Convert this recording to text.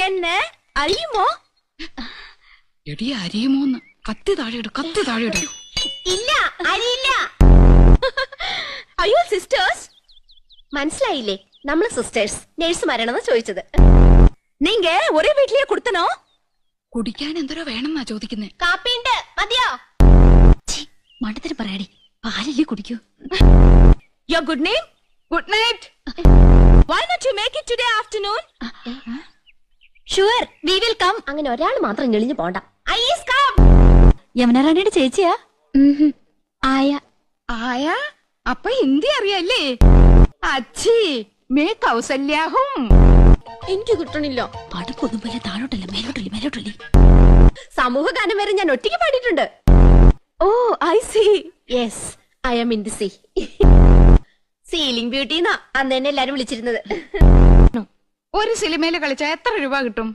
എന്നെ അറിയുമോ? എടി അരിയുമോന്ന്. കത്തി താഴെയിട്, കത്തി താഴെയിട്. ഇല്ല, അറിയില്ല. അയ്യോ സിസ്റ്റേഴ്സ്, മനസ്സിലായില്ലേ? നമ്മള് സിസ്റ്റേഴ്സ് നേഴ്സുമാരാണെന്ന് ചോദിച്ചത്. നീങ്ക ഒരേ വീട്ടിലേ കൊടുത്തനോ? കുടിക്കാൻ എന്തോരോ വേണമെന്നാ ചോദിക്കുന്നേ. കാപ്പിണ്ട്, മതിയോ? മണ്ടത്തിന് പറയാടി, പാലല്ലേ കുടിക്കൂ. Your good name? Good night. Why not you make it today afternoon? Sure, we will come. അങ്ങനെ ഒരാൾ മാത്രം ഞെളിഞ്ഞു പോണ്ട. Please come. യമുനാറാണിയുടെ ചേച്ചിയാ? ആയ. ആയ? അപ്പൊ ഹിന്ദി അറിയല്ലേ? അച്ഛി മേ കൗസല്യാഹും. എനിക്ക് കിട്ടണില്ല. പടപ്പൊന്നും പോലെ താഴോട്ടല്ല, മേലോട്ടല്ലേ, മേലോട്ടല്ലേ. സമൂഹ ഗാനം വരെ ഞാൻ ഒറ്റയ്ക്ക് പാടിയിട്ടുണ്ട്. Oh I see. Yes, I am in the sea. Ceiling beauty എന്നാ അന്ന് തന്നെ എല്ലാരും വിളിച്ചിരുന്നത്. ഒരു സിനിമയില് കളിച്ചാ എത്ര രൂപ കിട്ടും?